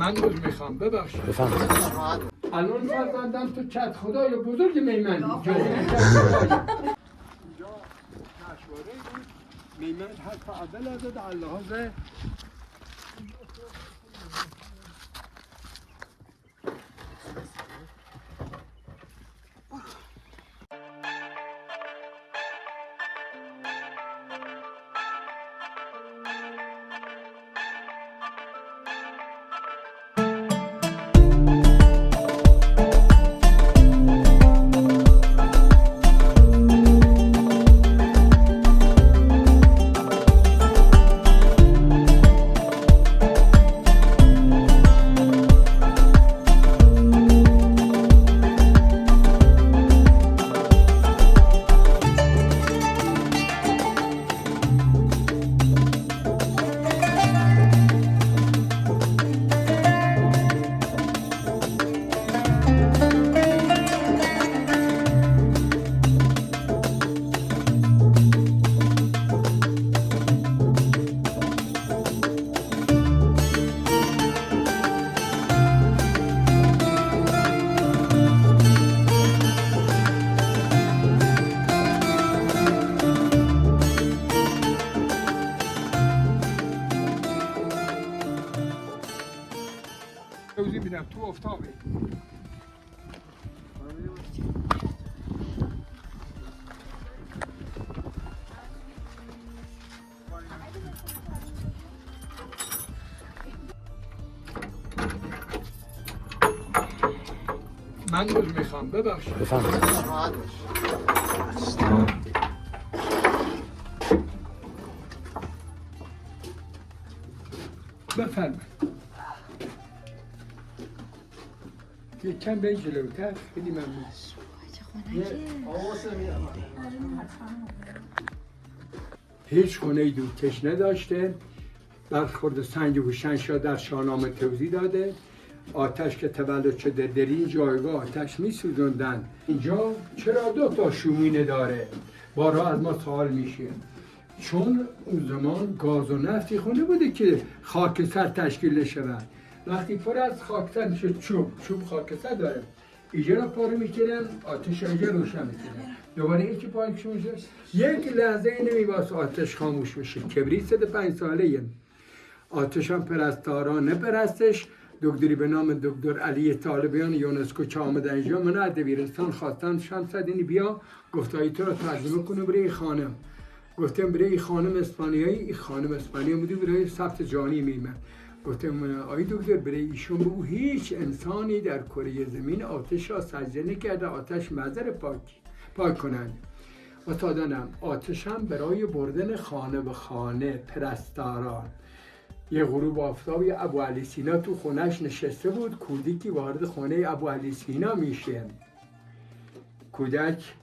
من روز میخوام ببخشید بفرمایید. الان فرزندم تو کت خدای بزرگ میمن جاده کت خدای اینجا نشواره بود میمن حتی اول از در لحاظ توضیح میدم تو افتابه من روز میخوام ببخشید بفرمایید. بفرمایید یک کم به جلوتر خیلی ممنون هیچ خونه دوتش نداشته برخورد سنگ هوشنگشاه در شاهنامه توضیح داده آتش که تولد شده در این جایگاه آتش می سوزندن اینجا چرا دو تا شومینه داره بارها از ما سوال میشه چون اون زمان گاز و نفتی خونه بوده که خاکستر تشکیل نشود وقتی پر از خاکستر میشه چوب خاکستر داره اینجا را پاره میکنن آتش اینجا روشن میکنن دوباره یکی پایکش میشه یک لحظه نمیباس آتش خاموش میشه کبریت 105 ساله آتش هم پرستاران نپرستش دکتری به نام دکتر علی طالبیان یونسکو که آمده اینجا من از دبیرستان خواستن شمسدینی بیا گفتایی تو رو ترجمه کنه برای این خانم گفتم برای این خانم اسپانیایی این خانم اسپانیایی بودی برای ثبت جانی میمن گفتم آی دکتر برای ایشون بگو هیچ انسانی در کره زمین آتش را سجده نکرده آتش مزر پاک کنند و تا دانم آتش هم برای بردن خانه به خانه پرستاران یه غروب آفتابی ابو علی سینا تو خونش نشسته بود کودکی وارد خانه ابو علی سینا میشه کودک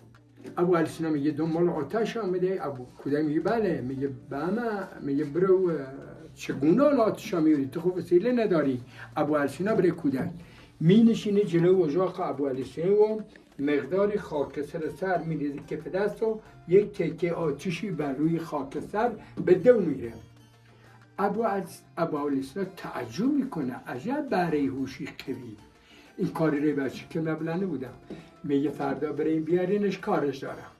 ابو علی سینا میگه دنبال آتش آمده کودک میگه بله میگه میگه برو چگونه آتش میاری تو خوب وسیله نداری ابو علی سینا برای کودک می نشینه جلو اجاق ابو علی سینا و مقداری خاکستر سر میریزه که دست و یک تکه آتشی بر روی خاکستر به دو میره ابو علی سینا تعجب میکنه عجب بره هوشی قوی این کاری رو بچه که مبلنه بودم میگه فردا بریم بیارینش کارش دارم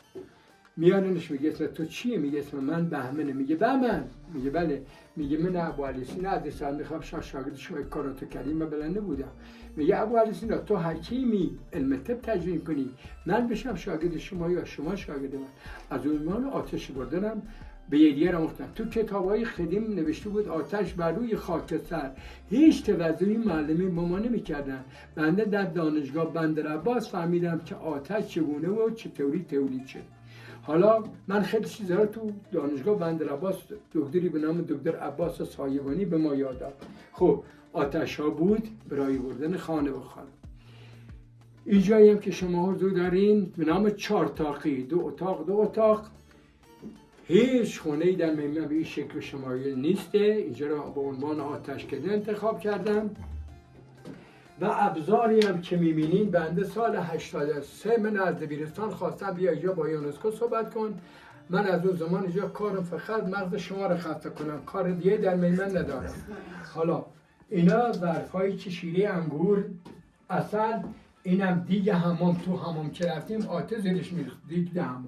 میارینش میگه اسم تو چیه میگه اسم من بهمنه میگه بهمن میگه بله میگه من ابو علی سینا از سال میخوام شاگرد شما کاراتو کردیم مبلنه بودم میگه ابو علی سینا تو حکیمی علم طب تجربه کنی من بشم شاگرد شما یا شما شاگرد من از اون آتش بردنم به یه دیگر آموختم تو کتابای خدیم نوشته بود آتش بر روی خاکستر هیچ توضیحی معلمی با ما نمی‌کردن بنده در دانشگاه بندرعباس فهمیدم که آتش چگونه و چطوری تولید شد حالا من خیلی چیزا رو تو دانشگاه بندرعباس دکتری به نام دکتر عباس سایبانی به ما یاد داد خب آتش ها بود برای بردن خانه به خانه اینجایی هم که شما حضور دارین به نام 4 تاقی 2 اتاق هیچ خونه‌ای در میمن به این شکل شمایل نیسته اینجا را به عنوان آتشکده انتخاب کردم و ابزاری هم که می‌بینین بنده سال 83 من از دبیرستان خواستم بیا اینجا با یونسکو صحبت کن من از اون زمان اینجا کارم فقط مغز شما رو خسته کنم کار دیگه در میمن ندارم حالا اینا ظرفایی که شیره انگور، اصل، اینم دیگه حمام، تو حمام که رفتیم آتش زیرش میریخت، دیگه حمام.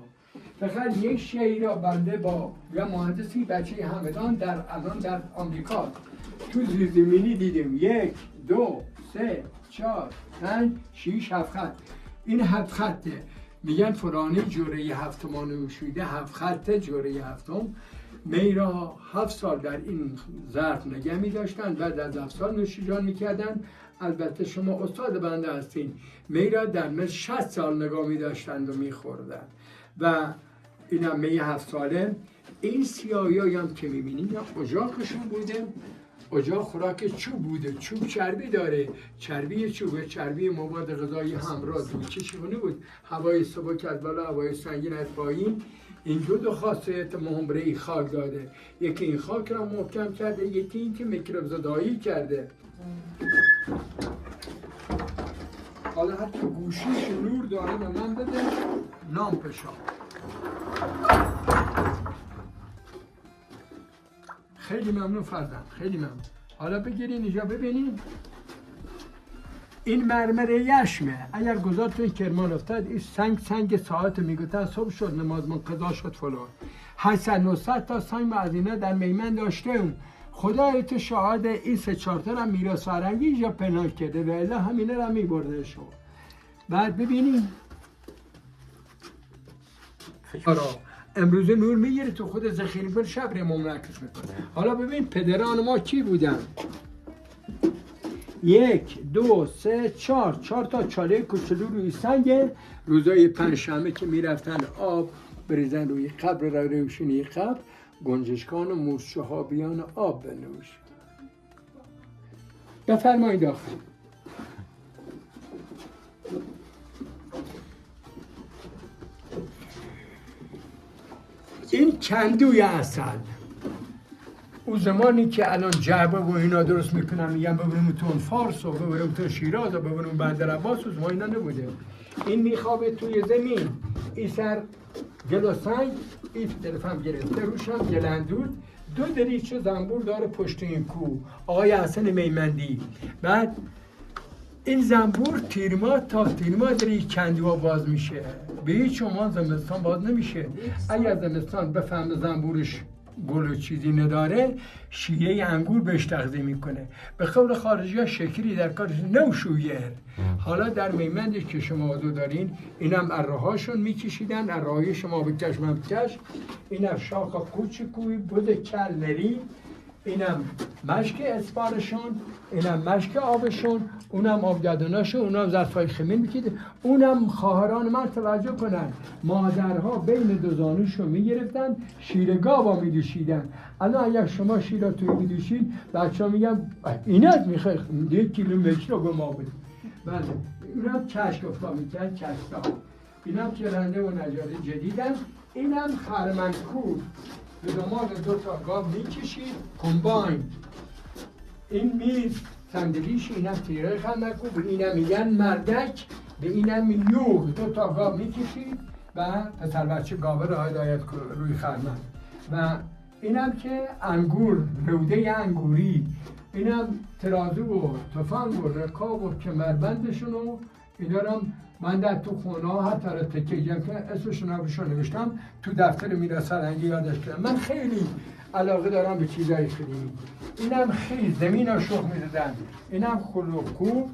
فقط یک شی را بنده با یا مهندسی بچه همدان الان در آمریکا تو زیرزمینی دیدیم. 1 2 3 4 5 6 7 خط. این 7 خطه، میگن فلانی جوره 7 نوشیده 7 خطه جوره 7. می را 7 سال در این ظرف نگه می داشتن، بعد از 7 سال نوشیجان میکردن. البته شما استاد بنده هستین، می را در مثل 60 سال نگاه می داشتند و می خوردن. و این هم می 7 ساله. این سیاهی هم که می بینید اجاقشون بوده. اجاق خوراک چوب بوده، چوب چربی داره، چربی چوبه، چربی مواد غذایی همراه بود. چه چگونه بود؟ هوای سبک از بالا، هوای سنگین از پایین. این دو خاصیت مهم برای خاک داده. یکی این خاک را محکم کرده، یکی این که میکروب زدایی کرده. حالا حتی گوشیش نور داره به من بده، لامپشا. خیلی ممنون فردم، خیلی ممنون. حالا بگیرین اینجا ببینین. این مرمر یشمه. اگر گذارتون کرمان افتاد، این سنگ ساعت میگوتن صبح شد نماز من قضا شد فلان. 800 تا سنگ ما از اینا در میمن داشتیم. خدای تو شاهد این 3-4 تا را میراث فرهنگی یا پنهان کرده و الا همینا را میبرده شو. بعد ببینیم امروز نور میگیره تو خود ذخیره پر شب رو منعکس میکنه. حالا ببین پدران ما کی بودن؟ 1 2 3 4 تا چاله کوچولو روی سنگ. روزای پنجشنبه که میرفتن آب بریزن روی قبر را روشنی قبر، گنجشکان و مورچه‌هابیان آب بنوش. بفرمایید آخر. این کندوی اصل. اون زمانی که الان جعبه و اینا درست میکنن میگن ببریم تون فارس و ببریم تو شیراز و ببریم بندر عباس و زمان اینا نبوده. این میخوابه توی زمین، این سر گل سنگ، این طرف هم گرفته روش هم گلندود، 2 دریچه زنبور داره پشت این کوه. آقای حسن میمندی. بعد این زنبور تیرما تا تیرما داری کندوها باز میشه. به هیچ عنوان زمستان باز نمیشه. اگر زمستان بفهم زنبورش گل و چیزی نداره، شیره انگور بهش تغذیه میکنه. به قول خارجی ها شکری در کارش نوشویر. حالا در میمندی که شما دو دارین، اینم ارهاشون میکشیدن، ارهای شما بکش من بکش. اینم شاخ کوچیکوی بود کل نری، اینم مشک اسپارشون، اینم مشک آبشون، اونم آبگدوناشون، اونم ظرفای خمیر میکیده. اونم خواهران من توجه کنن، مادرها بین 2 زانوشو میگرفتن، شیر گاوا میدوشیدن. الان اگر شما شیر توی میدوشید، بچه ها میگن اینت میخوای 1 کیلومتر رو به ما بده. بله، اینم کشک افتا میکرد، کشکا. اینم کرنده و نجاری جدیدن. اینم خرمنکور به دنبال 2 تا گاو میکشید، کمباین. این میز صندلیش، اینم تیره خرمنکور، به اینم میگن مردک، به اینم یوغ. 2 تا گاو میکشید و پسر بچه گاوه را هدایت روی خرمن. و اینم که انگور، روده انگوری. اینم ترازو و تفنگ و رکاب و کمربندشون و اینا رو من در تو خونه ها حتی را تکیه که اسمشون رو نوشتم تو دفتر میراث فرهنگی یادش کردم. من خیلی علاقه دارم به چیزای خیلی. اینم خیلی زمین ها شخ میدادن. اینم خلوکو،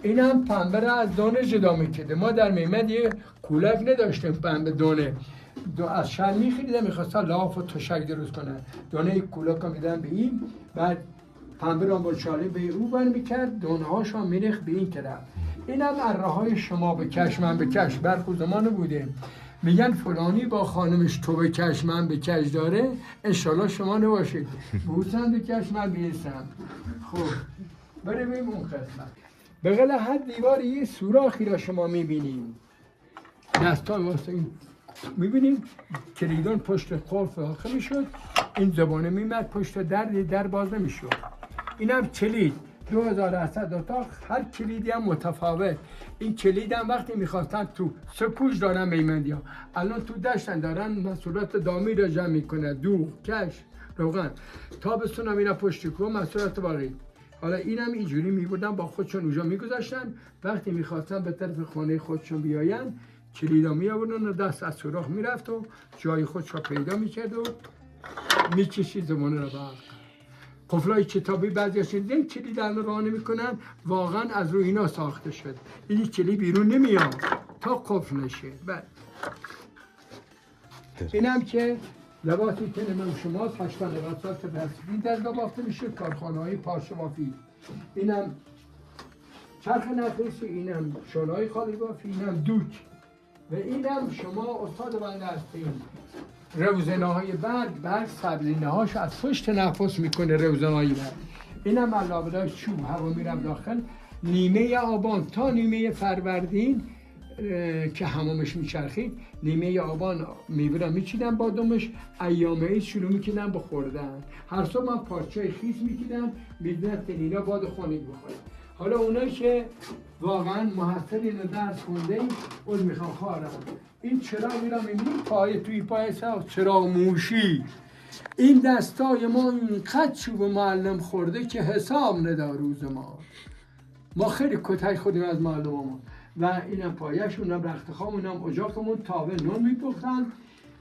اینم پنبه را از دانه جدا میکرده. ما در میمد یه کولک نداشتیم پنبه دانه. از شهر میخریدن، میخواستن لاف و تشک درست کنن. دانه کولک رو میدن به این، بعد پنبه را با چاله به او بر میکرد، دانه هاش هم میریخت به این طرف. اینم اره شما بکش من بکش. برخو زمان بوده میگن فلانی با خانمش تو بکش من بکش داره، انشالله شما نباشید. بوسن بکش من بیرسم. خب بریم اون قسمت. بغل هر دیواری یه سوراخی را شما میبینیم، دستان واسه این میبینیم کلیدان پشت قلف آخه میشد، این زبانه میمد پشت در باز نمیشد. اینم کلید 2800 اتاق، هر کلیدی هم متفاوت. این کلید هم وقتی میخواستن تو سکوش دارن میمندی ها، الان تو دشتن دارن محصولات دامی را جمع میکنن، دوغ، کش، روغن. تابستون هم اینا پشت کو محصولات باقی. حالا اینم اینجوری میبردن با خودشون اونجا میگذاشتن، وقتی میخواستن به طرف خانه خودشون بیاین کلیدا میآوردن و دست از سوراخ میرفت و جای خودش را پیدا میکرد و میکشید زمانه را برد. قفلای کتابی بعضی‌هاش دیدن کلید راه نمیکنن، واقعا از روی اینا ساخته شد. این کلید بیرون نمیاد تا قفل نشه. اینم که لباسی که من شما 80 سال که این دستگاه بافته میشه، کارخانه‌های پارچه‌بافی. اینم چرخ نقرسی، اینم شلای خالی بافی، اینم دوک و اینم شما استاد بنده هستین. روزنه‌های برگ سبزینه‌هاش از پشت نفس میکنه. روزنه‌های برگ اینم علاوه چوب هوا میرم داخل. نیمه آبان تا نیمه فروردین که حمامش میچرخید، نیمه آبان میبرم میچیدم بادمش، ایام عید شروع میکنم بخوردن. هر صبح من پارچه خیس میکیدم میدونم تنینا باد خانه بخورم. حالا اونایی که واقعا محصل اینو درس خونده اون میخوام خواهرم این چرا میرم این پای توی پای سا چرا موشی این دستای ما اینقدر چوب معلم خورده که حساب ندار روز ما خیلی کتک خودیم از معلمامون و اینم پایش اونم رختخواب اونم اجاقمون تاوه نون میپختن.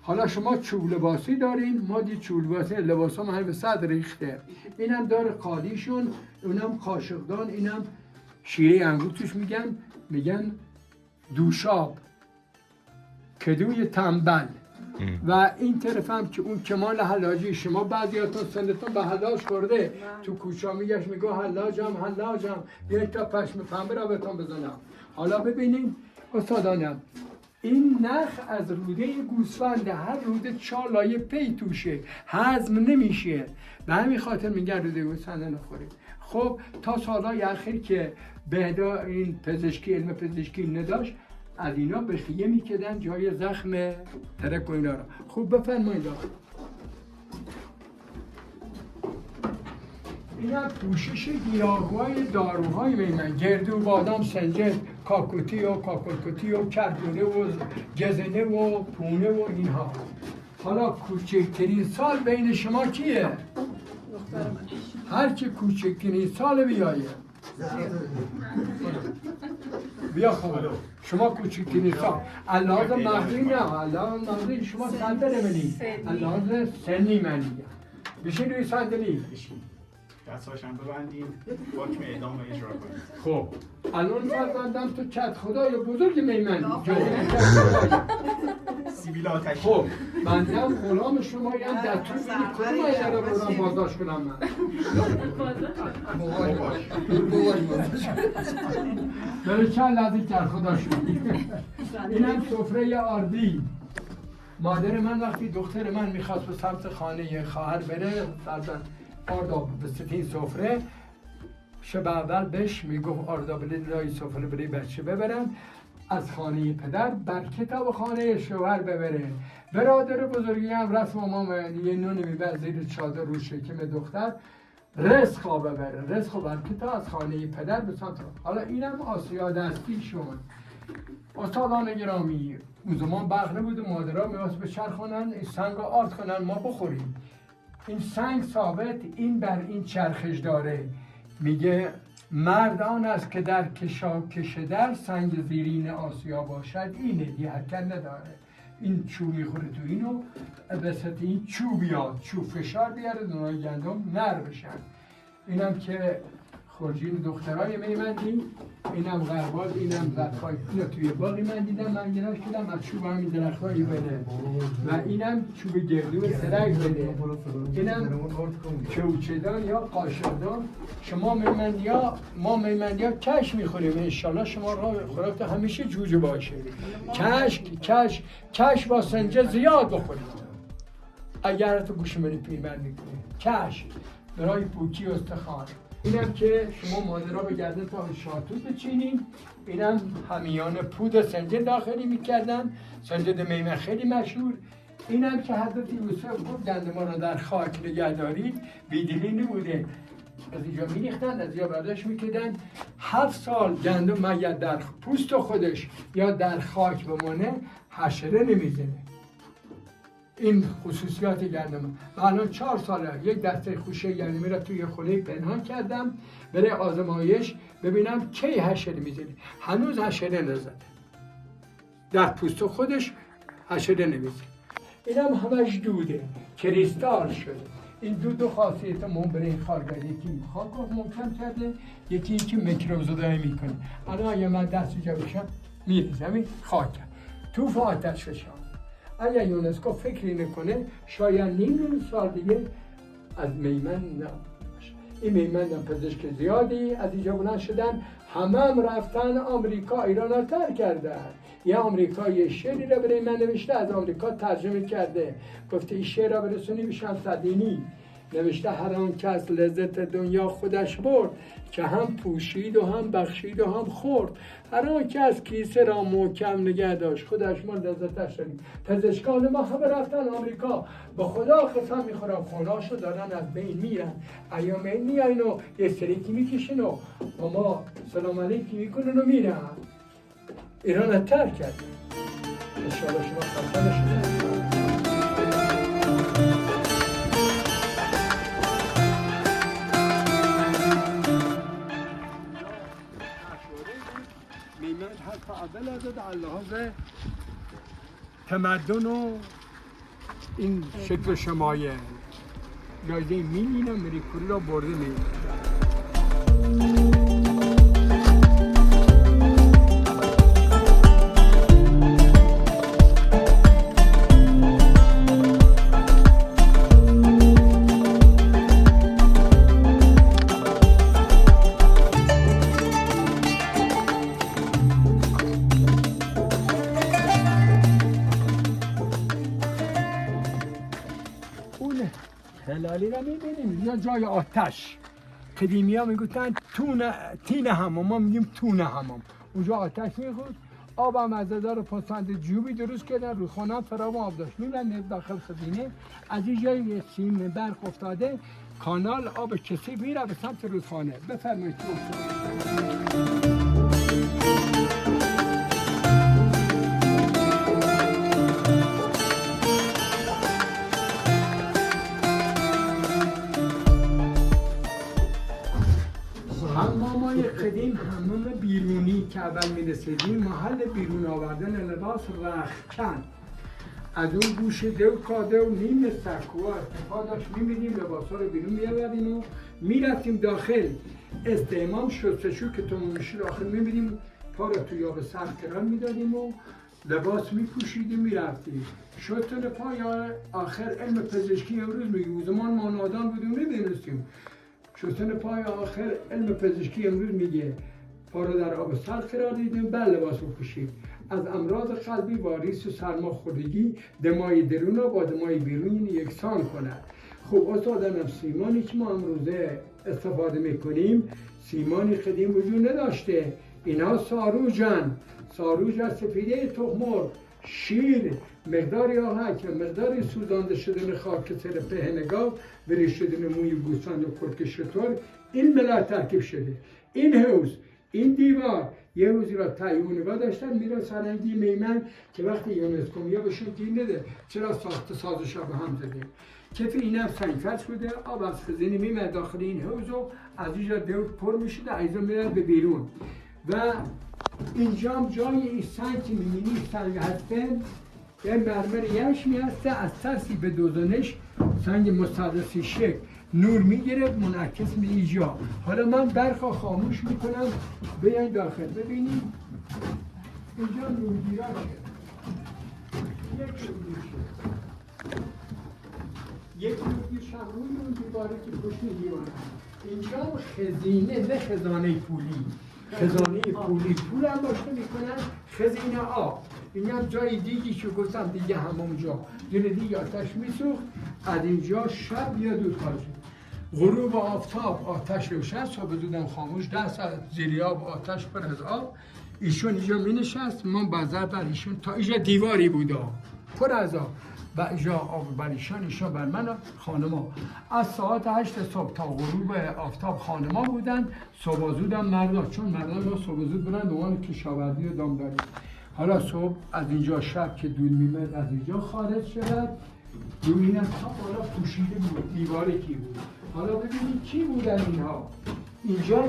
حالا شما چوب لباسی دارین، ما دی چوب لباسی لباس هم به صد ریخته. اینم داره قالیشون، اونم قاشقدان، اینم شیره انگور توش میگن دوشاب کدوی تنبل. و این طرف هم که اون کمال حلاجی، شما بعضیاتون سنتون به حلاج خورده تو کوچه میگشت میگه حلاجم بیاید تا پشم پنبه را بهتون بزنم. حالا ببینیم استادانم، این نخ از روده گوسفند، هر روده 4 لایه پی توشه، هضم نمیشه، به همین خاطر میگن روده گوسفند نخورید. خب تا سالهای اخیر که بهدا این پزشکی، علم پزشکی نداشت، از اینا بخیه میکدن جای زخم ترک و اینا را. خوب بفرمایید. اینا پوشش گیاه‌های داروهای میمن، گردو، بادام، سنجد، کاکوتی و کاکلکوتی و کردونه و گزنه و پونه و اینها. حالا کوچکترین سال بین شما کیه؟ هر کی کوچکترین سال بیایه. بیا خب شما کوچکترین سال اللحاظ مغزی نه، اللحاظ مغزی شما صندلی منی، اللحاظ سنی منی بشین روی صندلی، دستاشم ببندیم، حکم اعدام اجرا کنیم. خب الان فرزندم تو کت خدای بزرگ میمنی سیبیل آتشی. خب بندم غلام شما یم در طول کدوم ایده رو برم بازداشت کنم من؟ برای چند لحظه کت خدا شدی. اینم سفره آردی. مادر من وقتی دختر من میخواست به سمت خانه خواهر بره، آرداب به ستین سفره شب اول بهش میگفت آرداب لای سفره برای بچه ببرن، از خانه پدر بر کتاب خانه شوهر ببره. برادر بزرگی هم رسم ما یه نون میبر زیر چادر رو شکم دختر رزق ببره، رزق بر کتاب از خانه پدر به سمت. حالا اینم آسیا دستی شون. استادان گرامی، اون زمان برق نبود و مادرها میواست به چرخونن سنگ آرد کنن ما بخوریم. این سنگ ثابت این بر این چرخش داره، میگه مرد آن است که در کشاکش در سنگ زیرین آسیا باشد، اینه یه حرکت نداره. این چوب میخوره تو اینو بسط این چوب بیاد، چوب فشار بیاره دونای گندم نر بشن. اینم که خورجین دخترای میمندی، اینم غربال، اینم زدخواهی، اینو توی باقی من دیدم، من گراش کردم از چوب همین درختهایی بده و اینم چوب گردو سرک بده. اینم چوچدان یا قاشقدان. شما میمندی ها، ما میمندی ها کش میخوریم، انشالله شما را خوراک همیشه جوجه باشه. کش با سنجه زیاد بخورید اگر تو گوش منی پیرمرد میکنید. کش برای پوکی و استخوان. اینم که شما مادرها به گردن تا شاتو بچینین. اینم همیان پود سنجد داخلی میکردن، سنجد میمن خیلی مشهور. اینم که حضرت یوسف گفت گندما را در خاک نگه دارید، بیدلی نبوده، از اینجا میریختن، از اینجا برداشت میکردن. 7 سال گندم مگر در پوست خودش یا در خاک بمانه حشره نمیزنه. این خصوصیات گندم. من الان 4 ساله یک دسته خوشه گندمی را توی خونه پنهان کردم برای آزمایش ببینم کی حشره میزنه. هنوز حشره نزده، در پوست خودش حشره نمیزنه. این هم همش دوده، کریستال شده. این دو خاصیت مهم برای این خارگر، یکی خاک رو محکم کرده، یکی اینکه میکروب زدایی میکنه. الان اگه من دست جا بشم میریزم این خاک تو آتش فشان. اگر یونسکو فکری نکنه شاید نیم سال دیگه از میمن نباشه. این میمن هم پزشک زیادی از اینجا بلند شدن، همه رفتن آمریکا، ایران رو ترک کردن. یه آمریکایی شعری را برای من نوشته، از آمریکا ترجمه کرده، گفته این شعر را برسونی به شمس‌الدینی. نوشته هر آن کس لذت دنیا خودش برد، که هم پوشید و هم بخشید و هم خورد. هر آن کس کیسه را محکم نگه داشت، خودش ما لذتش داریم. پزشکان ما همه رفتن آمریکا، با خدا قسم میخورم خوناشو دارن از بین میرن. ایام این میاین و یه سریکی میکشین و با ما سلام علیکی میکنن و میرن. ایران رو ترک کرد. انشاءالله شما خسته نشید. میمن حتی اول از لحاظ تمدن و این شکل شمایل جایزه میلین مریکوری را برده میمن. هلالی را میبینیم یا جای آتش. قدیمی ها میگفتن تین حمام، ما میگیم تون حمام. اونجا آتش میخورد، آب هم از 1500 جوبی درست کردن، رودخانه فراوان آب داشت. میرن داخل خزینه، از این جای سیم برق افتاده کانال آب کثیف میره به سمت رودخانه. بفرمایید تو. حمامای قدیم حمام بیرونی که اول میرسیدیم، محل بیرون آوردن لباس رختکن. از اون گوش دو کاده و نیم سکو ارتفاع داشت، میمیدیم لباس ها رو بیرون میآوردیم و میرفتیم داخل. استحمام شستشو که تموم میشه داخل میمیدیم، پا رو توی آب سرد قرار میدادیم و لباس میپوشیدیم میرفتیم. شستن پا یا آخر علم پزشکی امروز میگیم، زمان ما نادان بودیم نمیدونستیم. شستن پای آخر علم پزشکی امروز میگه پا رو در آب سرد قرار دیدیم بعد لباس بپوشیم. از امراض قلبی، واریس و سرماخوردگی دمای درون را با دمای بیرون یکسان کند. خب استادانم سیمانی که ما امروزه استفاده میکنیم سیمانی قدیم وجود نداشته. اینا ساروجن، ساروج از سفیده تخمر، شیر، مقداری آهک و مقداری سوزانده شدن خاک سر پهنگاه و ریش شدن موی گوسفند و کرک شتر، این ملت ترکیب شده. این حوض، این دیوار، یه حوضی را تعیین نگاه داشتن میره سرنگی میمن که وقتی یونسکو میاد بهشون گیر نده چرا ساخت سازش به هم زده. کف این هم سنگفت شده، آب از خزینه میمد داخل این حوض و از اینجا دور پر میشده، ایزا میرن به بیرون. و اینجا هم جای این سنگ که میبینی سنگ هستن یه مرمر یشمی هسته، از ترسی به دوزنش سنگ مستطیل شکل نور میگیره منعکس به اینجا. حالا من برق خاموش میکنم، بیاین داخل ببینید اینجا نورگیرا شد. یک نورگیر شمروی اون دیواره که پشت دیواره. اینجا خزینه نه خزانه پولی، خزانه پولی پول هم داشته میکنن، خزینه آب. این هم جای دیگی که گفتم دیگه همونجا دل دیگه آتش میسوخت، از اینجا شب یا دود خارج. غروب آفتاب آتش روشن، صبح زودم خاموش، 10 ساعت زیر آب آتش پر از آب. ایشون اینجا می نشست، من بازار بر ایشون تا اینجا دیواری بود پر از آب و اینجا آب بر ایشان بر من خانما. از ساعت 8 صبح تا غروب آفتاب خانما بودن، صبح زودم مردان، چون مردان را صبح زود برن دوان کشاورزی و دامداری. حالا صبح از اینجا شب که دود میمد از اینجا خارج شد، روی هم حالا پوشیده بود، دیوار کی بود. حالا ببینید چی بودن اینها. اینجا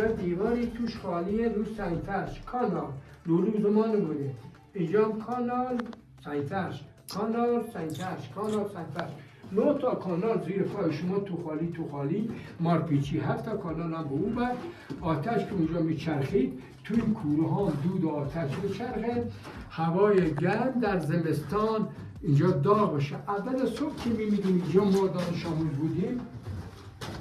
دیواری توش خالیه، رو سنگفرش کانال، لولو زمان بوده. اینجا کانال سنگفرش، کانال سنگفرش، کانال سنگفرش. 9 تا کانال زیر پای شما تو خالی، مارپیچی 7 تا کانال هم به اون بر. آتش که اونجا میچرخید، توی این کوره ها دود و آتش میچرخه. هوای گرم در زمستان اینجا داغ باشه. اول صبح که میمیدیم اینجا ما دانش آموز بودیم،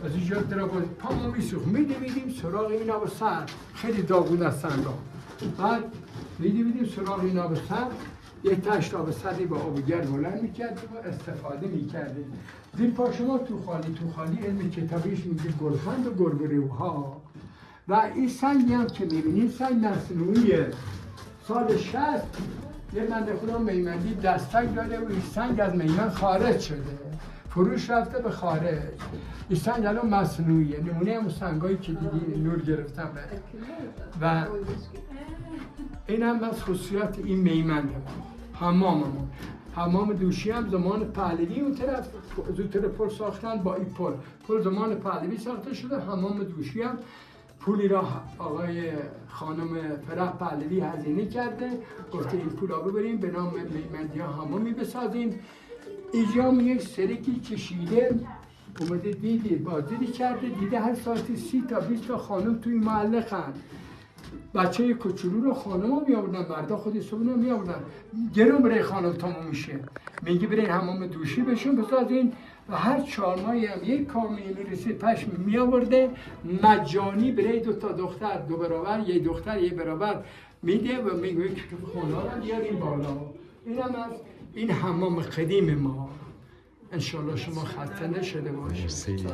از اینجا در باز پامو میسوخت، میدیدیم سراغ این آب سرد، خیلی داغ بود از سنگا. بعد میدیدیم سراغ این آب سرد، یک تشت آب سردی با آب گرم بلند میکردیم و استفاده میکردیم. زیر پا شما تو خالی علم کتابیش میگه گلخند و گربروها. و این سنگی هم که میبینید سنگ مصنوعیه. سال 60 یه بنده خدا میمندی دستک داده و این سنگ از میمن خارج شده، فروش رفته به خارج. این سنگ الان مصنوعیه، نمونه هم سنگایی که دیدی نور گرفتن و این هم از خصوصیات این میمنده. حمام دوشی هم زمان پهلوی اون طرف زودتر پل ساختن. با این پل زمان پهلوی ساخته شده. حمام دوشی هم پولی را آقای خانم فرح پهلوی هزینه کرده، گفته این پول را ببریم به نام میمندی ها حمامی بسازیم. اینجا یک سرکی کشیده اومده دیدی بازدیدی کرده، دیده هر ساعتی 30 تا 20 تا خانم توی محله خند. بچه کوچولو رو خانم ها می آوردن، مردا خودی صبح می آوردن. گرون برای خانم تموم میشه، میگه برین حمام دوشی بشون بسازین. و هر 4 ماهی هم یک کامیونی رسید پشم می آورده مجانی برای 2 تا دختر، 2 برابر، یک دختر یک برابر میده و میگه که خونه ها رو بیارین بالا. این هم از این حمام قدیم ما. انشالله شما خسته نشده باشید.